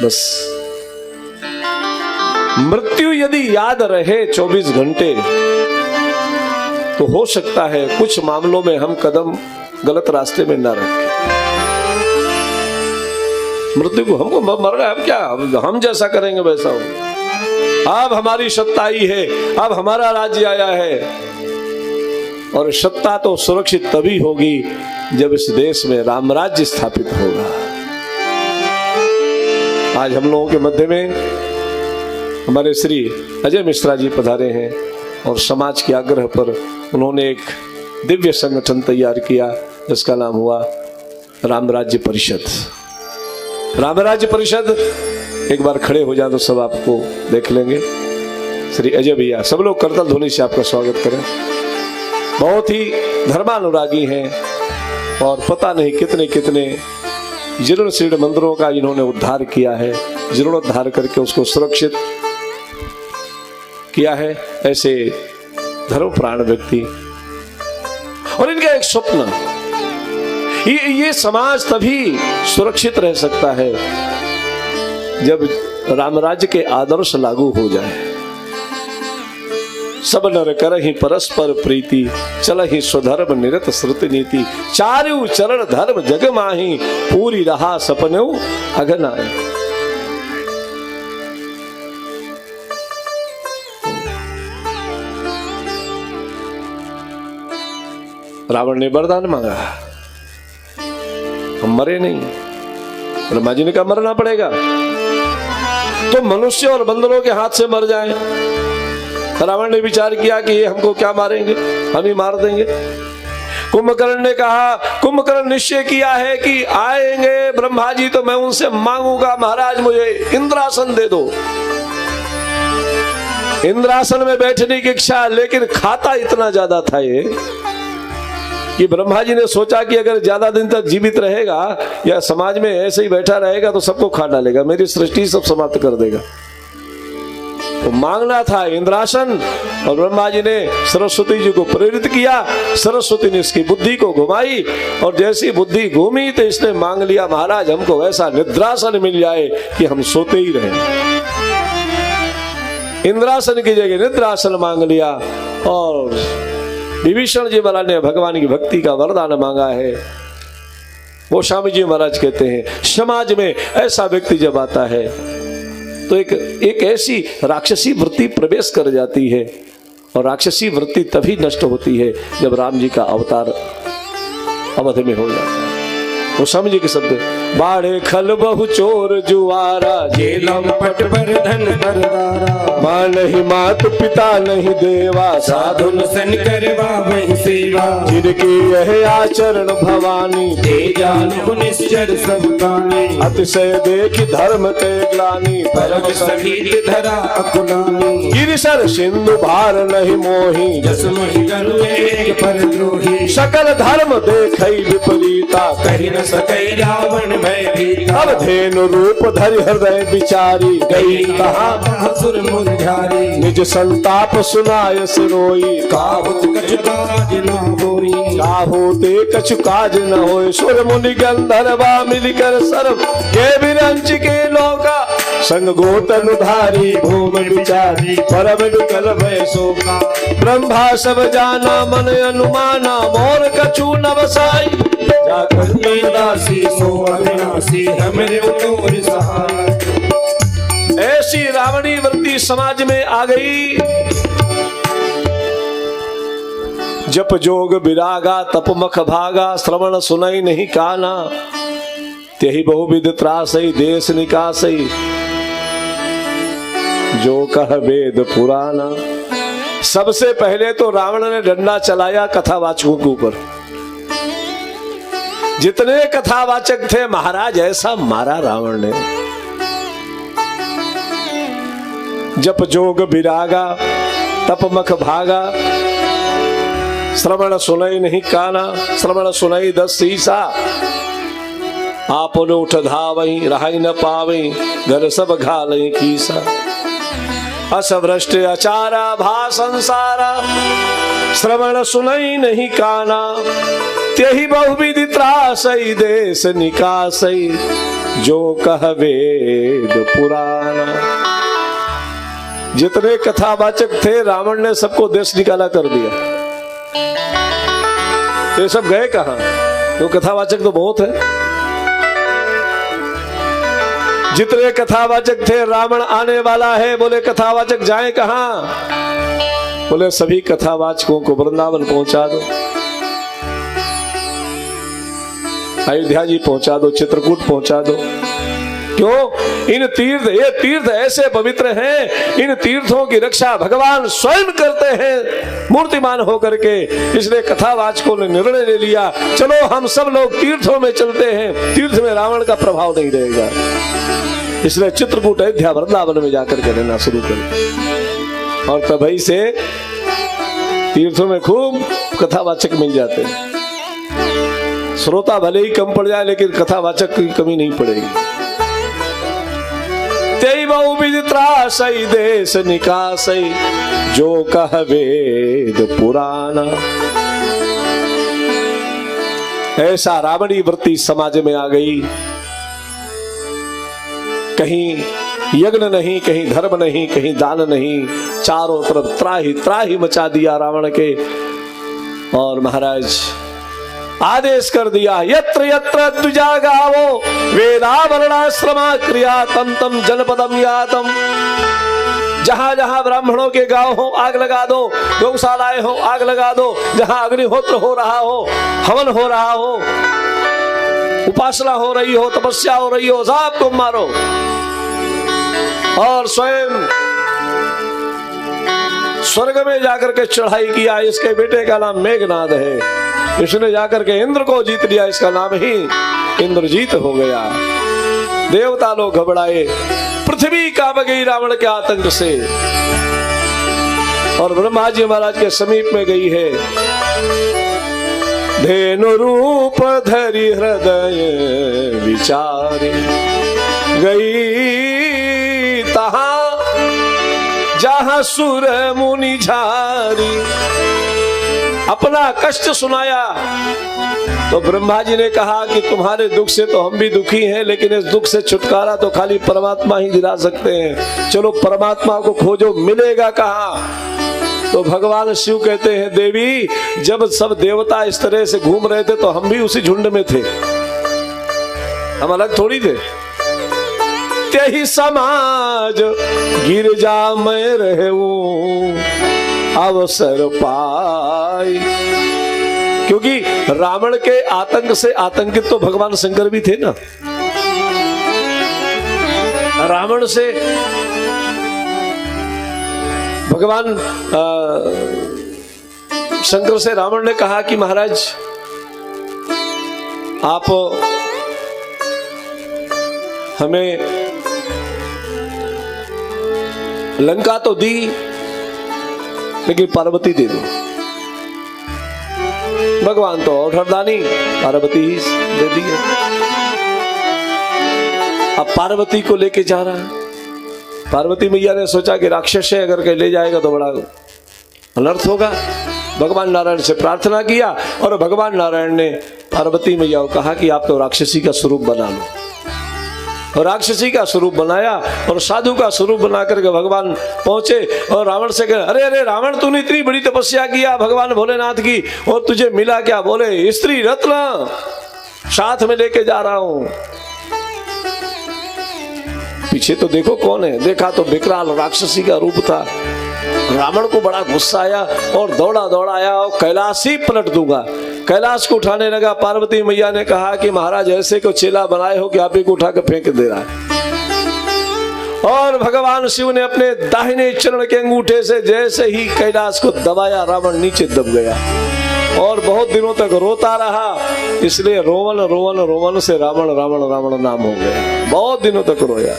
बस मृत्यु यदि याद रहे 24 घंटे, तो हो सकता है कुछ मामलों में हम कदम गलत रास्ते में न रखें। मृत्यु को हमको मरना है, अब क्या, हम जैसा करेंगे वैसा हो। अब हमारी सत्ता ही है, अब हमारा राज्य आया है। और सत्ता तो सुरक्षित तभी होगी जब इस देश में राम राज्य स्थापित होगा। आज हम लोगों के मध्य में हमारे श्री अजय मिश्रा जी पधारे हैं और समाज के आग्रह पर उन्होंने एक दिव्य संगठन तैयार किया, जिसका नाम हुआ राम राज्य परिषद। राम राज्य परिषद, एक बार खड़े हो जाए तो सब आपको देख लेंगे। श्री अजय भैया, सब लोग करतल ध्वनि से आपका स्वागत करें। बहुत ही धर्मानुरागी हैं और पता नहीं कितने कितने जीर्ण शीर्ण मंदिरों का इन्होंने उद्धार किया है, जीर्णोद्धार करके उसको सुरक्षित किया है। ऐसे धर्मप्राण व्यक्ति, और इनका एक स्वप्न, ये समाज तभी सुरक्षित रह सकता है जब राम राज्य के आदर्श लागू हो जाए। सब नर करहि परस्पर प्रीति, चलहि स्वधर्म निरत श्रुति नीति, चारु चरण धर्म जग माहि, पूरी रहा सपनेउ अगनाए। रावण ने वरदान मांगा, हम मरे नहीं। ब्रह्मा जी ने कहा मरना पड़ेगा, तो मनुष्य और बंदरों के हाथ से मर जाए। रावण ने विचार किया कि ये हमको क्या मारेंगे, हम ही मार देंगे। कुंभकर्ण ने कहा, कुंभकर्ण निश्चय किया है कि आएंगे ब्रह्मा जी तो मैं उनसे मांगूंगा, महाराज मुझे इंद्रासन दे दो। इंद्रासन में बैठने की इच्छा, लेकिन खाता इतना ज्यादा था ये कि ब्रह्मा जी ने सोचा कि अगर ज्यादा दिन तक जीवित रहेगा या समाज में ऐसे ही बैठा रहेगा तो सबको खा डालेगा, मेरी सृष्टि सब समाप्त कर देगा। तो मांगना था इंद्रासन, और ब्रह्मा जी ने सरस्वती जी को प्रेरित किया। सरस्वती ने इसकी बुद्धि को घुमाई, और जैसी बुद्धि घूमी तो इसने मांग लिया, महाराज हमको ऐसा निद्रासन मिल जाए कि हम सोते ही रहें। इंद्रासन की जगह निद्रासन मांग लिया, और विभीषण जी महाराज ने भगवान की भक्ति का वरदान मांगा है। वो स्वामी जी महाराज कहते हैं समाज में ऐसा व्यक्ति जब आता है तो एक ऐसी राक्षसी वृत्ति प्रवेश कर जाती है, और राक्षसी वृत्ति तभी नष्ट होती है जब राम जी का अवतार अवध में हो जाता है। वो समझे कि शब्द बाढ़े खल बहु चोर जुआरा, जेलम पट पर धन दरदारा, माँ नहीं मात पिता नहीं देवा, साधुन सन करवा वही सेवा, जिनकी यह आचरण भवानी, ते जानु निश्चर सब प्राणी, अतिशय देख धर्म के ग्लानि, परम सहित धरा अकुलानी, गिरिशर सिंधु भार नहीं मोही, जसमहि गनु एक परद्रोही, सकल धर्म देखई विपरीता, कहि न सकै रावण भय भीता, अब धेनु रूप धरि हृदय विचारी, गई कहाँ सुर मुरझारी, निज संताप सुनाय सिरोई, काहुत कछु काज न होई, काहू ते कछु काज न होय, सुर मुनि गंधर्वा मिलकर सर्व के विरंच के लोका, संग गोतन धारी भूमि विचारी, परम विकल भय शोका, ब्रह्मा सब जाना मन अनुमाना, मोर कछु न बसाई, जाकर दासी सो अविनाशी, हमरे तोर सहाय। ऐसी रावणी वृत्ति समाज में आ गई। जप जोग विरागा तप मख भागा, श्रवण सुनई नहीं काना, त्यही बहुविध त्रासई देश निकासई, जो कह वेद पुराना। सबसे पहले तो रावण ने डंडा चलाया कथावाचकों के ऊपर। जितने कथावाचक थे महाराज ऐसा मारा रावण ने। जप जोग विरागा तप मख भागा, श्रवण सुनई नहीं काना, श्रवण सुनई 10 सीसा, आपन उठ धावई रहाई न पावई, घर सब घालई कीसा, असभ्रष्ट अचारा भा संसारा, श्रवण सुनई नहीं काना, त्यही बहुविधि त्रासई देश निकासई, जो कह वेद पुराना। जितने कथावाचक थे रावण ने सबको देश निकाला कर दिया। ये सब गए कहां? तो कथावाचक तो बहुत है। जितने कथावाचक थे रावण आने वाला है, बोले कथावाचक जाएं कहां? बोले सभी कथावाचकों को वृंदावन पहुंचा दो, अयोध्या जी पहुंचा दो, चित्रकूट पहुंचा दो। क्यों? इन ये तीर्थ ऐसे पवित्र हैं, इन तीर्थों की रक्षा भगवान स्वयं करते हैं मूर्तिमान होकर के। इसलिए कथावाचकों ने निर्णय ले लिया, चलो हम सब लोग तीर्थों में चलते हैं, तीर्थ में रावण का प्रभाव नहीं रहेगा। इसलिए चित्रकूट अयोध्या वृंदावन में जाकर के रहना शुरू कर, और तभी से तीर्थों में खूब कथावाचक मिल जाते हैं। श्रोता भले ही कम पड़ जाए लेकिन कथावाचक की कमी नहीं पड़ेगी। तेई बहुविध त्रासई देश निकासई, जो कह वेद पुराना। ऐसा रावणी वृत्ति समाज में आ गई। कहीं यज्ञ नहीं, कहीं धर्म नहीं, कहीं दान नहीं, चारों तरफ त्राही त्राही मचा दिया रावण के। और महाराज आदेश कर दिया, यत्र यत्र द्विजागावो वेदावरणाश्रमा क्रिया तम तम जनपदम यातम। जहां जहां ब्राह्मणों के गांव हो आग लगा दो, गौशालाएं हो आग लगा दो, जहां अग्निहोत्र हो रहा हो, हवन हो रहा हो, उपासना हो रही हो, तपस्या हो रही हो, सबको मारो। और स्वयं स्वर्ग में जाकर के चढ़ाई किया। इसके बेटे का नाम मेघनाद है, इसने जाकर के इंद्र को जीत लिया, इसका नाम ही इंद्रजीत हो गया। देवता लोग घबराए, पृथ्वी कांप गई रावण के आतंक से। और ब्रह्मा जी महाराज के समीप में गई है। धेनु रूप धरि हृदय विचारे, गई तहां जहां सुर मुनि झारी। अपना कष्ट सुनाया तो ब्रह्मा जी ने कहा कि तुम्हारे दुख से तो हम भी दुखी हैं, लेकिन इस दुख से छुटकारा तो खाली परमात्मा ही दिला सकते हैं। चलो परमात्मा को खोजो, मिलेगा कहाँ? तो भगवान शिव कहते हैं, देवी जब सब देवता इस तरह से घूम रहे थे तो हम भी उसी झुंड में थे, हम अलग थोड़ी थे। त्यही समाज गिरजा में रहूं अवसर पाई। क्योंकि रावण के आतंक से आतंकित तो भगवान शंकर भी थे ना। रावण से भगवान शंकर से रावण ने कहा कि महाराज आप हमें लंका तो दी, लेकिन पार्वती दे दो। भगवान तो औषधदानी, पार्वती ही दे दी है। अब पार्वती को लेके जा रहा है। पार्वती मैया ने सोचा कि राक्षस है, अगर कहीं ले जाएगा तो बड़ा अनर्थ होगा। भगवान नारायण से प्रार्थना किया और भगवान नारायण ने पार्वती मैया को कहा कि आप तो राक्षसी का स्वरूप बना लो। और राक्षसी का स्वरूप बनाया और साधु का स्वरूप बना करके भगवान पहुंचे और रावण से कहे, अरे अरे रावण तूने इतनी बड़ी तपस्या किया भगवान भोलेनाथ की, और तुझे मिला क्या? बोले स्त्री रत्न साथ में लेके जा रहा हूं। पीछे तो देखो कौन है। देखा तो विकराल राक्षसी का रूप था। रावण को बड़ा गुस्सा आया और दौड़ा दौड़ा आया और कैलाश ही पलट दूंगा। कैलाश को उठाने लगा। पार्वती मैया ने कहा कि महाराज ऐसे को चेला बनाए हो कि आप ही को उठा कर फेंक दे रहा है। और भगवान शिव ने अपने दाहिने चरण के अंगूठे से जैसे ही कैलाश को दबाया, रावण नीचे दब गया और बहुत दिनों तक रोता रहा। इसलिए रोवन रोवन रोवन से रावण रावण रावण नाम हो गया। बहुत दिनों तक रोया।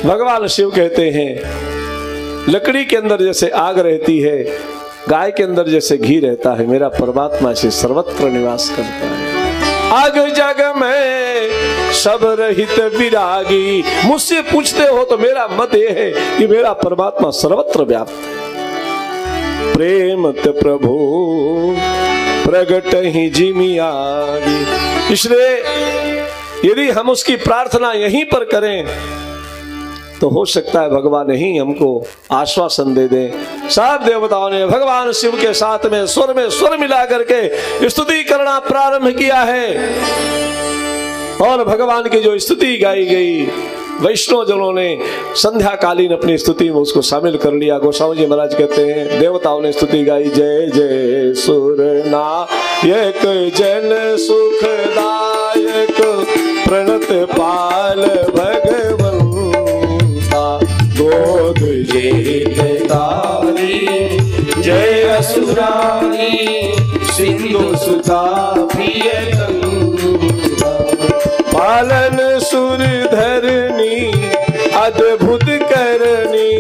भगवान शिव कहते हैं, लकड़ी के अंदर जैसे आग रहती है, गाय के अंदर जैसे घी रहता है, मेरा परमात्मा से सर्वत्र निवास करता है। आग जग में सब रहित विरागी। मुझसे पूछते हो तो मेरा मत ये है कि मेरा परमात्मा सर्वत्र व्याप्त है। प्रेम त प्रभु प्रगट ही जिमियागी। इसलिए यदि हम उसकी प्रार्थना यहीं पर करें तो हो सकता है भगवान ही हमको आश्वासन दे दे। सब देवताओं ने भगवान शिव के साथ में स्वर मिला करके स्तुति करना प्रारंभ किया है। और भगवान की जो स्तुति गाई गई, वैष्णव जनों ने संध्या कालीन अपनी स्तुति में उसको शामिल कर लिया। गोस्वामी जी महाराज कहते हैं, देवताओं ने स्तुति गाई, जय जय सुरनायक जन सुखदायक प्रणत पाल भगवंता गोद जेतारी जय असुरारी सिंधु सुता प्रिय पालन सुर धरनी अद्भुत करनी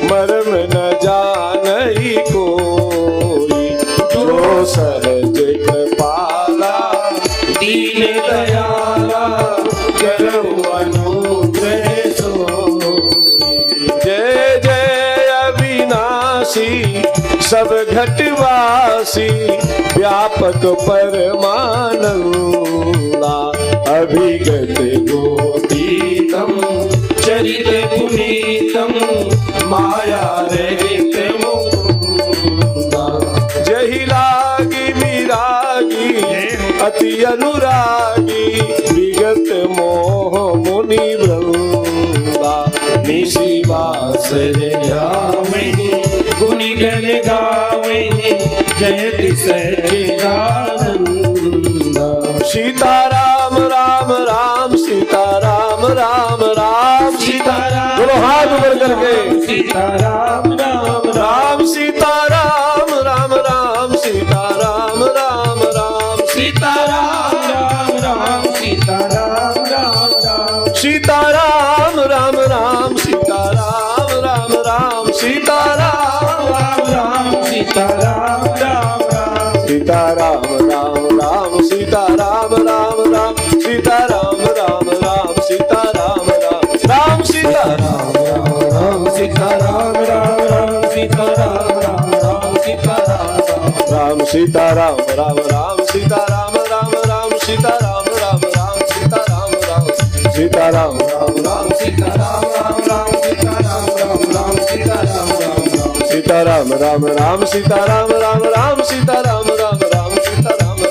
मर्म न जानई कोई जो सहज कृपाला दीन दयाला करहु अनुग्रह जय जय अविनाशी सब घटवासी व्यापक परमानंदा अभिगत गोपीतम चरित पुनीतम माया रहित मुकुंदा जहि लागी विरागी अति अनुरागी विगत मोह मुनि वृंदा निशिवास गुनि गण गावहि जयति सच्चिदानंदा सीताराम राम राम सीताराम राम राम सीताराम। दोनों हाथ ऊपर करके सीताराम राम राम सीताराम राम राम सीताराम राम राम सीताराम राम राम सीताराम राम राम सीताराम राम राम सीताराम राम राम सीताराम राम राम सीताराम राम सीता राम राम राम सीता राम राम राम सीता राम राम राम सीता राम राम सीता राम राम राम सीता राम राम राम सीता राम राम राम सीता राम राम राम सीता राम राम राम सीता राम राम राम सीता राम राम राम सीता राम राम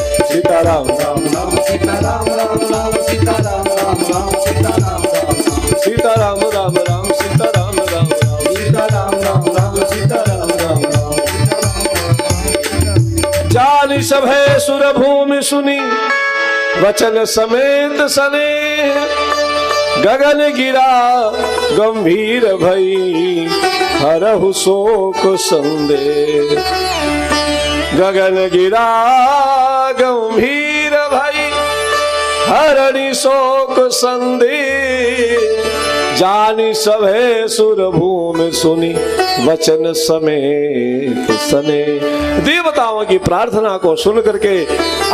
सीता राम राम राम सीता राम राम राम सीता राम राम राम सीता राम राम राम सीता राम राम राम सीता राम राम राम सीता राम राम राम सीता राम राम राम जानी सभे सुर भूमि सुनी वचन समेत सने गगन गिरा गंभीर भई हरहु शोक संदेह गगन गिरा गंभीर भई हरणि शोक संदेह जानी सभे सुर भूमि सुनी वचन समेत सने। देवताओं की प्रार्थना को सुन करके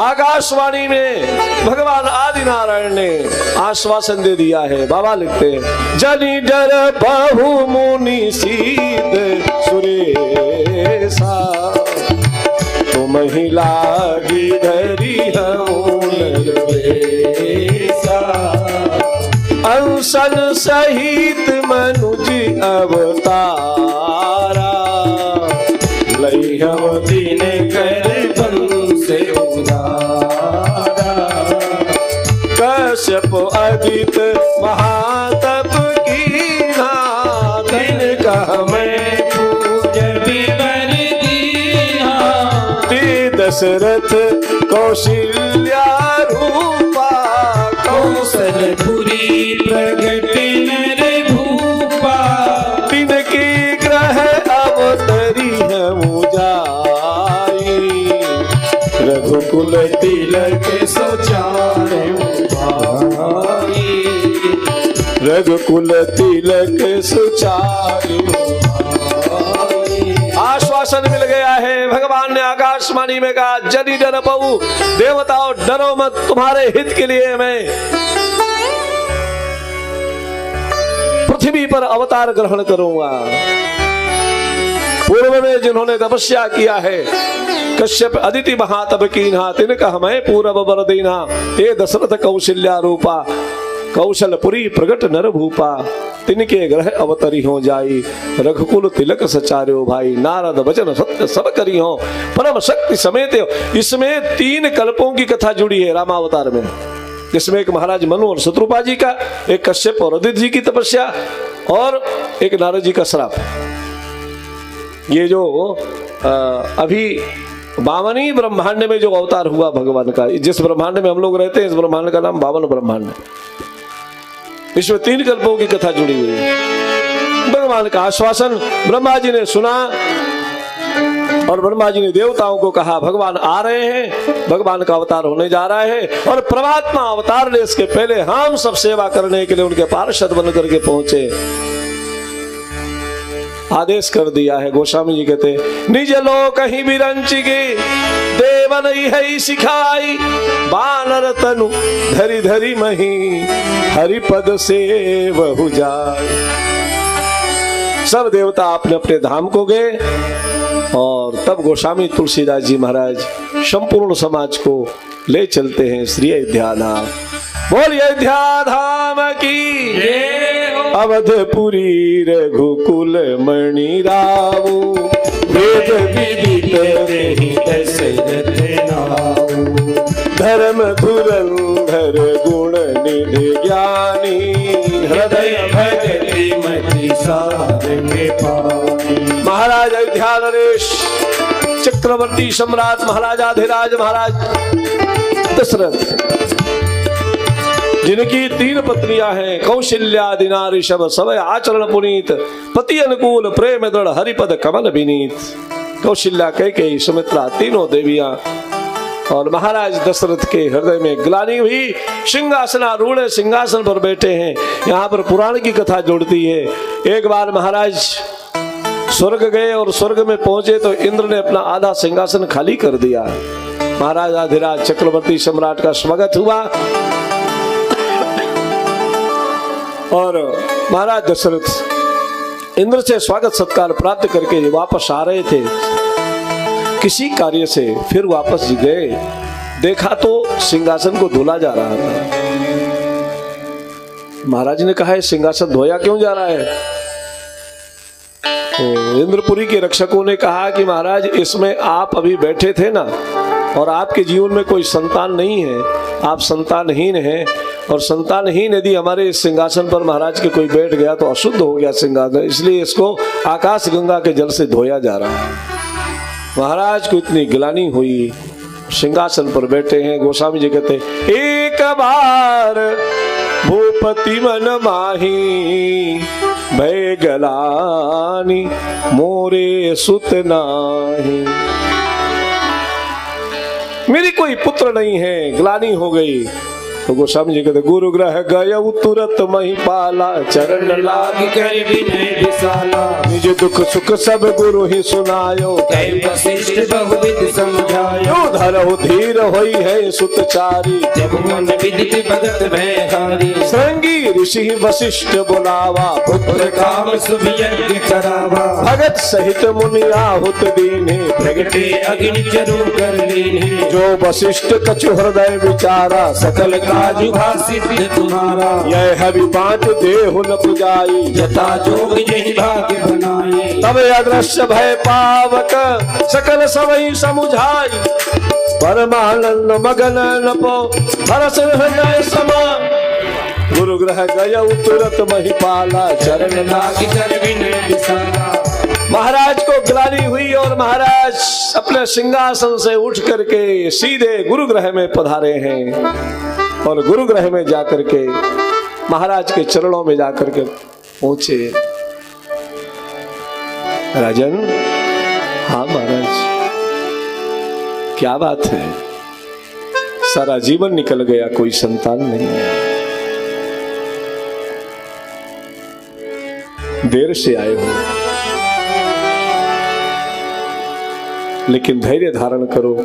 आकाशवाणी में भगवान आदि नारायण ने आश्वासन दे दिया है। बाबा लिखते हैं जनि डर बहु मुनि सीत सुरेशा तुम ही लागी धरी अंसन सहित मनुज अवतारा लई हम दिन कर से उदारा कश्यप अदित महातप की दिन कह मैं दशरथ कौशल्या रूपा कौशलपुरी प्रगट नर भूपा तिनकी ग्रह अवतरी है मुजाई रघुकुल तिलक सोचारे भाई रघुकुल तिलक सुचारू आश्वासन मिल गया है। भगवान ने आकाशवाणी में कहा जनि डर बहु देवताओं डरो मत तुम्हारे हित के लिए मैं पृथ्वी पर अवतार ग्रहण करूंगा। पूर्व में जिन्होंने तपस्या किया है कश्यप अदिति महातप कीन्हा तिनका मैं पूरब वर दीना ते दशरथ कौशल्या रूपा कौशलपुरी प्रगट नर भूपा तिनके ग्रह अवतरी हो जाई रघुकुल तिलक सचार्यो भाई नारद वचन सत्य सब करी हो परम शक्ति समेत। इसमें 3 कल्पों की कथा जुड़ी है रामावतार में, जिसमें एक महाराज मनु और शत्रुपा जी का, एक कश्यप और अदिति जी की तपस्या और एक नारद जी का श्राप। ये जो अभी 52 ब्रह्मांड में जो अवतार हुआ भगवान का, जिस ब्रह्मांड में हम लोग रहते हैं इस ब्रह्मांड का नाम 52 ब्रह्मांड है। इसमें 3 कल्पों की कथा जुड़ी हुई है। भगवान का आश्वासन ब्रह्मा जी ने सुना और ब्रह्मा जी ने देवताओं को कहा भगवान आ रहे हैं, भगवान का अवतार होने जा रहा है और परमात्मा अवतार ले इसके पहले हम सब सेवा करने के लिए उनके पार्षद बन करके पहुंचे। आदेश कर दिया है। गोस्वामी जी कहते निज लोक ही विरंचिगे देवन ही सिखाई बानर तनु धरी धरी मही हरिपद से बहु जाए। सब देवता अपने अपने धाम को गए और तब गोस्वामी तुलसीदास जी महाराज संपूर्ण समाज को ले चलते हैं श्री अयोध्या धाम। बोल अयोध्या धाम की अवधपुरी रघुकुल मणि रावु वेद विदित दशरथ नाऊ धर्म धुरंधर गुण निधि ज्ञानी हृदय भगति मति साध में पानी। महाराज अयोध्या नरेश चक्रवर्ती सम्राट महाराजाधिराज महाराज दशरथ जिनकी 3 पत्नियां हैं कौशल्या दिना ऋषभ समय आचरण पुनीत पति अनुकूल प्रेम दृढ़ हरिपद कमल विनीत। कौशल्या कैकेयी सुमित्रा तीनों देवियां और महाराज दशरथ के हृदय में ग्लानि हुई। सिंहासनारूढ़ सिंहासन पर बैठे हैं। यहाँ पर पुराण की कथा जुड़ती है। एक बार महाराज स्वर्ग गए और स्वर्ग में पहुंचे तो इंद्र ने अपना आधा सिंहासन खाली कर दिया। महाराज आधिराज चक्रवर्ती सम्राट का स्वागत हुआ और महाराज दशरथ इंद्र से स्वागत सत्कार प्राप्त करके वापस आ रहे थे किसी कार्य से फिर वापस गए, देखा तो सिंहासन को धुला जा रहा था। महाराज ने कहा, सिंहासन धोया क्यों जा रहा है? तो इंद्रपुरी के रक्षकों ने कहा कि महाराज, इसमें आप अभी बैठे थे ना, और आपके जीवन में कोई संतान नहीं है, आप संतानहीन हैं, और संतानहीन यदि हमारे इस सिंहासन पर महाराज के कोई बैठ गया तो अशुद्ध हो गया सिंहासन, इसलिए इसको आकाश गंगा के जल से धोया जा रहा है। महाराज को इतनी गिलानी हुई, सिंहासन पर बैठे हैं। गोस्वामी जी कहते, एक बार भूपति मन माही, भय गलानी मोरे सुत नाही। मेरी कोई पुत्र नहीं है, ग्लानी हो गई। तो गोस्वामी जी कहते, गुरु ग्रह गय तुरत महिपाला, चरण लाग कर विनय विशाला, निज दुख सुख सब गुरु ही सुनायो, कई वशिष्ठ बहुविध समझायो, धरहु धीर होई है सुतचारी, जब मन विदित भगत भयहारी, श्रृंगी ऋषि वशिष्ठ बुलावा, पुत्र काम शुभ यज्ञ करावा, भगत सहित मुनि आहुत दीने, प्रगटे अग्नि जरूर कर लीने, जो वशिष्ठ कछु हृदय विचारा, सकल काजु सिद्ध तुम्हारा, यह हवि पांच देहु न पुजाई, जता जोग यही भाग्य बनाए, तब अदृश्य भय पावक सकल सबई समुझाई, परमानंद मगन नपो हरस हृदय समा, गुरु ग्रह गय तुरत महिपाला, चरण लाग कर विनय विशाला। महाराज को गिलानी हुई और महाराज अपने सिंहासन से उठ करके सीधे गुरु ग्रह में पधारे हैं, और गुरु ग्रह में जाकर के महाराज के चरणों में जाकर के पहुंचे। राजन, हाँ महाराज, क्या बात है? सारा जीवन निकल गया, कोई संतान नहीं है, देर से आए हो, लेकिन धैर्य धारण करो,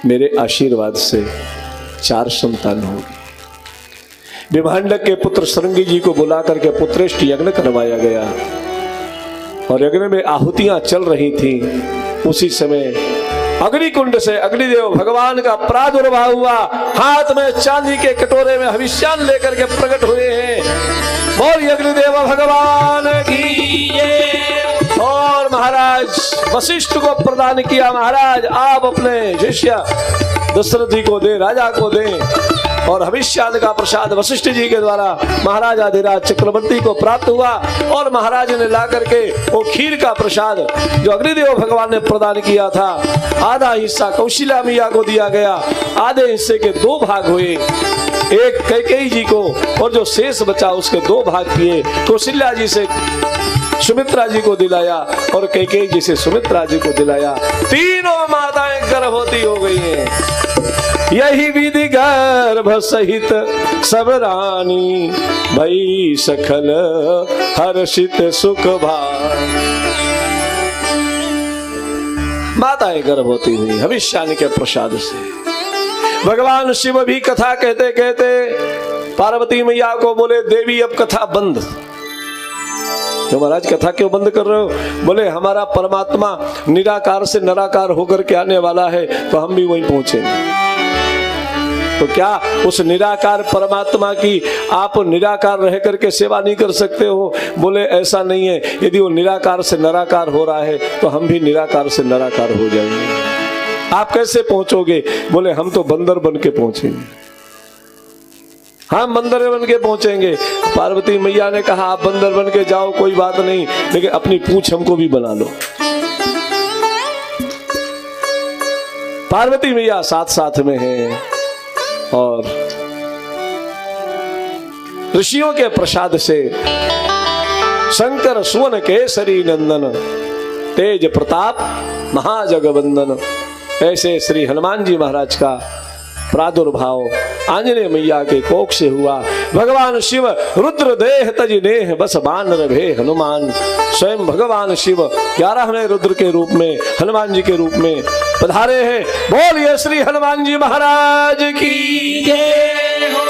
मेरे आशीर्वाद से 4 संतान होगी। विभांडक के पुत्र श्रृंगी जी को बुला करके पुत्रेष्ठ यज्ञ करवाया गया, और यज्ञ में आहुतियां चल रही थी। उसी समय अग्निकुंड से अग्निदेव भगवान का प्रादुर्भाव हुआ, हाथ में चांदी के कटोरे में हविष्यान लेकर के प्रकट हुए हैं। बोल अग्निदेव भगवान की जय। और महाराज वशिष्ठ को प्रदान किया, महाराज आप अपने शिष्य दशरथ जी को दे, राजा को दे, और हविष्यान का प्रसाद वशिष्ठ जी के द्वारा महाराज आदिराज चक्रवर्ती को प्राप्त हुआ। और महाराज ने ला करके वो खीर का प्रसाद जो अग्निदेव भगवान ने प्रदान किया था, आधा हिस्सा कौशल्या मैया को दिया गया, आधे हिस्से के 2 भाग हुए, एक कैकेयी जी को, और जो शेष बचा उसके 2 भाग किए। कौशल्या जी से सुमित्रा जी को दिलाया और कैकेयी जी से सुमित्रा जी को दिलाया। तीनों माताएं गर्भवती हो गई हैं। यही विधि गर्भ सहित सब रानी, भई सखल हर्षित सुख भाई। माताएं गर्भवती हुई हविष्यान के प्रसाद से। भगवान शिव भी कथा कहते कहते पार्वती मैया को बोले, देवी अब कथा बंद। तो महाराज कथा क्यों बंद कर रहे हो? बोले हमारा परमात्मा निराकार से निराकार होकर के आने वाला है, तो हम भी वहीं पहुंचेंगे। तो क्या उस निराकार परमात्मा की आप निराकार रह करके सेवा नहीं कर सकते हो? बोले ऐसा नहीं है, यदि वो निराकार से निराकार हो रहा है तो हम भी निराकार से निराकार हो जाएंगे। आप कैसे पहुंचोगे? बोले हम तो बंदर बन के पहुंचेंगे। हम बंदर बन के पहुंचेंगे। पार्वती मैया ने कहा आप बंदर बन के जाओ, कोई बात नहीं, लेकिन अपनी पूंछ हमको भी बना लो। पार्वती मैया साथ साथ में है, और ऋषियों के प्रसाद से शंकर सुवन केसरी नंदन, तेज प्रताप महाजगवंदन, ऐसे श्री हनुमान जी महाराज का प्रादुर्भाव आंजनेय मैया के कोख से हुआ। भगवान शिव रुद्र देह तज नेह बस बानर भे हनुमान। स्वयं भगवान शिव 11वें रुद्र के रूप में हनुमान जी के रूप में पधारे हैं। बोलिए श्री हनुमान जी महाराज की जय।